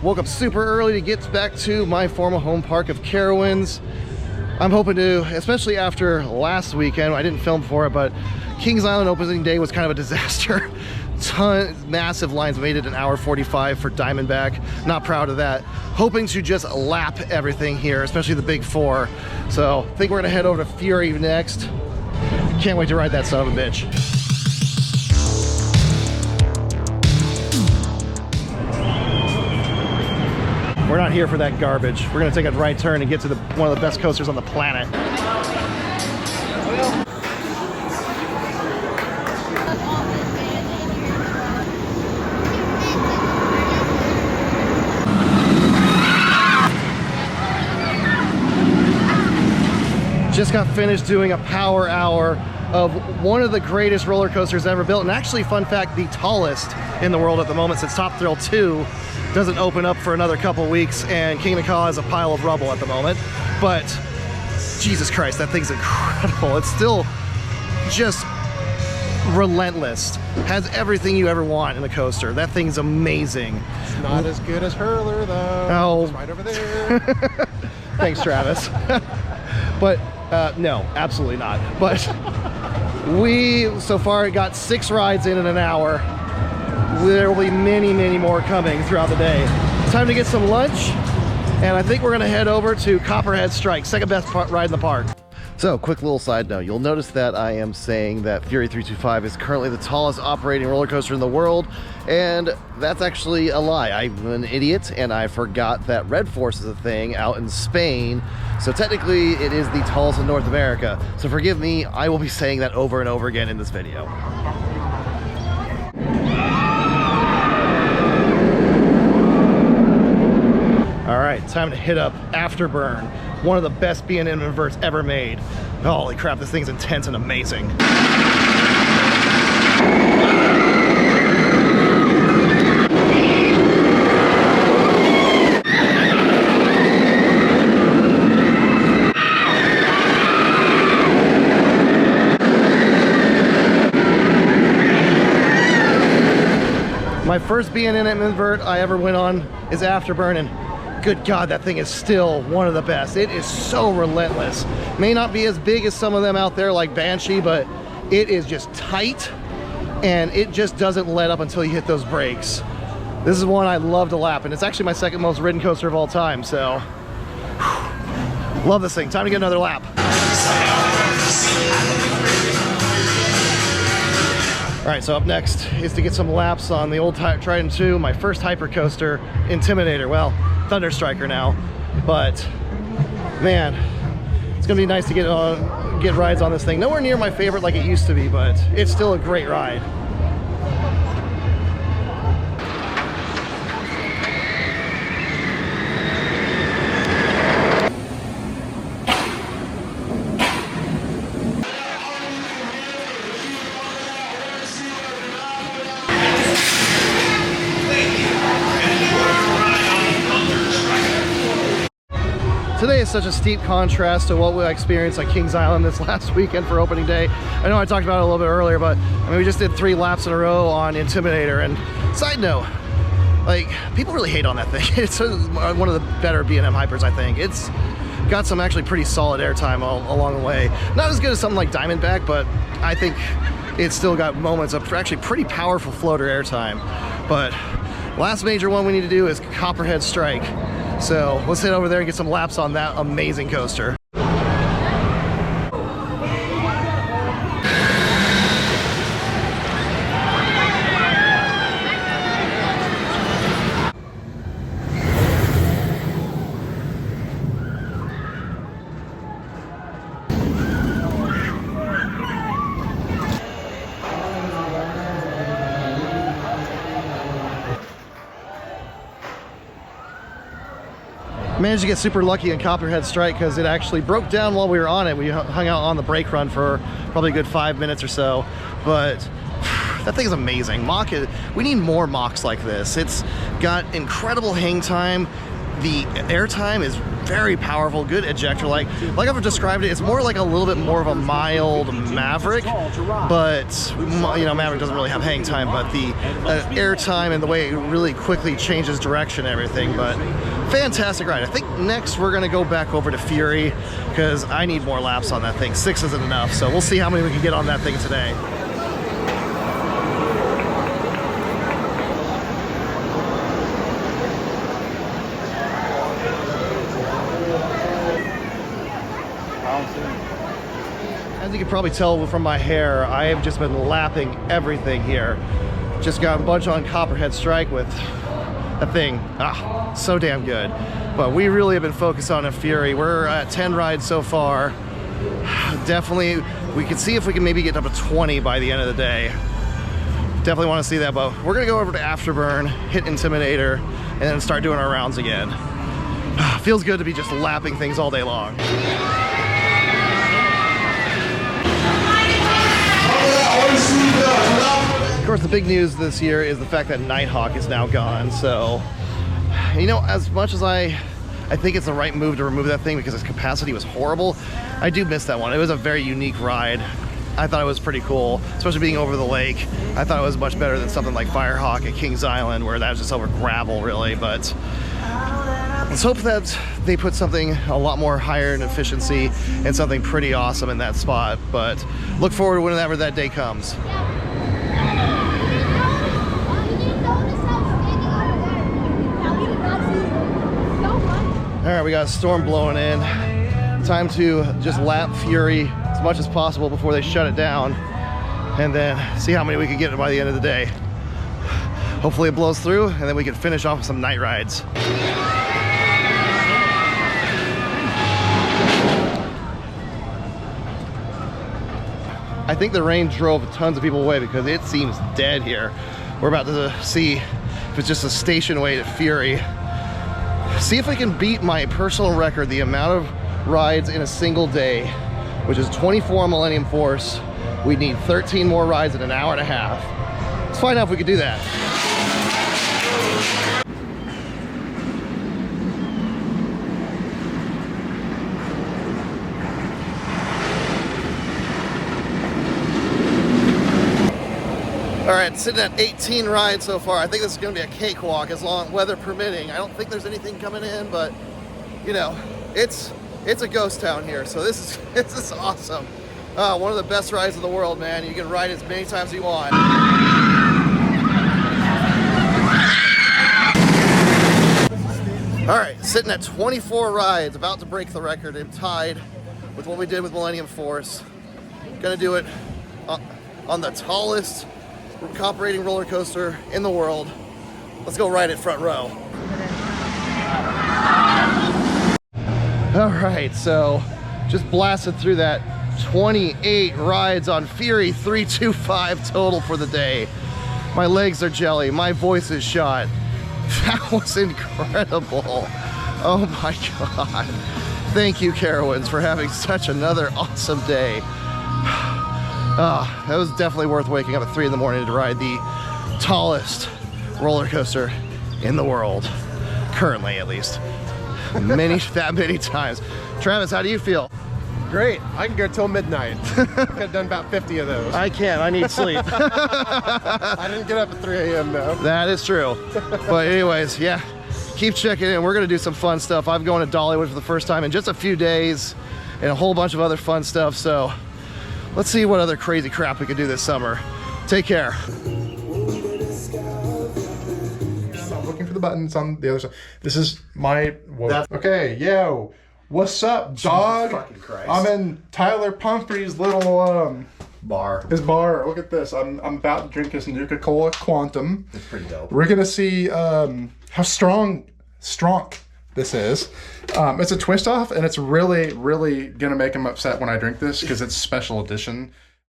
Woke up super early to get back to my former home park of Carowinds. I'm hoping to, especially after last weekend, I didn't film for it, but Kings Island opening day was kind of a disaster. Massive lines, made it an hour 45 for Diamondback. Not proud of that. Hoping to just lap everything here, especially the big four. So I think we're gonna head over to Fury next. Can't wait to ride that son of a bitch. We're not here for that garbage. We're gonna take a right turn and get to one of the best coasters on the planet. Just got finished doing a power hour of one of the greatest roller coasters ever built, and actually, fun fact, the tallest in the world at the moment, since Top Thrill 2 doesn't open up for another couple weeks, and King of Ka is a pile of rubble at the moment. But Jesus Christ, that thing's incredible. It's still just relentless. Has everything you ever want in a coaster. That thing's amazing. It's not as good as Hurler though. Oh. It's right over there. Thanks, Travis. But no, absolutely not. But we so far got 6 rides in an hour. There will be many, many more coming throughout the day. It's time to get some lunch, and I think we're gonna head over to Copperhead Strike, second best ride in the park. So, quick little side note, you'll notice that I am saying that Fury 325 is currently the tallest operating roller coaster in the world, and that's actually a lie. I'm an idiot, and I forgot that Red Force is a thing out in Spain, so technically it is the tallest in North America. So forgive me, I will be saying that over and over again in this video. All right, time to hit up Afterburn, one of the best B&M inverts ever made. Holy crap, this thing's intense and amazing. My first B&M invert I ever went on is Afterburn, and good God, that thing is still one of the best. It is so relentless. May not be as big as some of them out there like Banshee, but it is just tight, and it just doesn't let up until you hit those brakes. This is one I love to lap, and it's actually my second most ridden coaster of all time, so whew, love this thing. Time to get another lap. All right, so up next is to get some laps on the old Trident 2, my first hypercoaster, Intimidator. Well, Thunder Striker now, but man, it's gonna be nice to get rides on this thing. Nowhere near my favorite like it used to be, but it's still a great ride. Today is such a steep contrast to what we experienced at Kings Island this last weekend for opening day. I know I talked about it a little bit earlier, but I mean, we just did 3 laps in a row on Intimidator. And side note, like, people really hate on that thing. It's one of the better B&M hypers, I think. It's got some actually pretty solid airtime along the way. Not as good as something like Diamondback, but I think it's still got moments of actually pretty powerful floater airtime. But last major one we need to do is Copperhead Strike. So let's head over there and get some laps on that amazing coaster. Managed to get super lucky in Copperhead Strike because it actually broke down while we were on it. We hung out on the brake run for probably a good 5 minutes or so, but that thing is amazing. We need more mocks like this. It's got incredible hang time, The airtime is very powerful, good ejector. Like I've described it, it's more like a little bit more of a mild Maverick, but you know, Maverick doesn't really have hang time, but the airtime and the way it really quickly changes direction and everything. But fantastic ride. I think next we're gonna go back over to Fury because I need more laps on that thing. 6 isn't enough, so we'll see how many we can get on that thing today. As you can probably tell from my hair, I have just been lapping everything here. Just got a bunch on Copperhead Strike with a thing. So damn good. But we really have been focused on a Fury. We're at 10 rides so far. Definitely, we can see if we can maybe get up to 20 by the end of the day. Definitely want to see that, but we're gonna go over to Afterburn, hit Intimidator, and then start doing our rounds again. Feels good to be just lapping things all day long. Of course, the big news this year is the fact that Nighthawk is now gone. So, you know, as much as I think it's the right move to remove that thing because its capacity was horrible, I do miss that one. It was a very unique ride. I thought it was pretty cool, especially being over the lake. I thought it was much better than something like Firehawk at Kings Island, where that was just over gravel, really. But let's hope that they put something a lot more higher in efficiency and something pretty awesome in that spot. But look forward to whenever that day comes. All right, we got a storm blowing in. Time to just lap Fury as much as possible before they shut it down, and then see how many we can get by the end of the day. Hopefully it blows through, and then we can finish off with some night rides. I think the rain drove tons of people away because it seems dead here. We're about to see if it's just a station wait at Fury. See if we can beat my personal record, the amount of rides in a single day, which is 24 Millennium Force. We need 13 more rides in an hour and a half. Let's find out if we can do that. All right, sitting at 18 rides so far. I think this is gonna be a cakewalk as long weather permitting. I don't think there's anything coming in, but you know, it's a ghost town here, so this is awesome. One of the best rides in the world, man. You can ride as many times as you want. All right, sitting at 24 rides, about to break the record and tied with what we did with Millennium Force. Gonna do it on the tallest operating roller coaster in the world. Let's go ride it front row. All right, so just blasted through that 28 rides on Fury 325 total for the day. My legs are jelly, my voice is shot. That was incredible. Oh my God. Thank you, Carowinds, for having such another awesome day. That was definitely worth waking up at 3 in the morning to ride the tallest roller coaster in the world, currently at least. That many times. Travis, how do you feel? Great. I can go till midnight. I could have done about 50 of those. I can't. I need sleep. I didn't get up at 3 a.m. though. That is true. But anyways, yeah, keep checking in. We're going to do some fun stuff. I'm going to Dollywood for the first time in just a few days and a whole bunch of other fun stuff. So let's see what other crazy crap we can do this summer. Take care. I'm looking for the buttons on the other side. This is my... Okay, yo. What's up, dog? Jesus fucking Christ. I'm in Tyler Pumphrey's little Bar. his bar. Look at this. I'm about to drink this Nuka-Cola Quantum. It's pretty dope. We're gonna see how strong this is. It's a twist off, and it's really gonna make him upset when I drink this because it's special edition.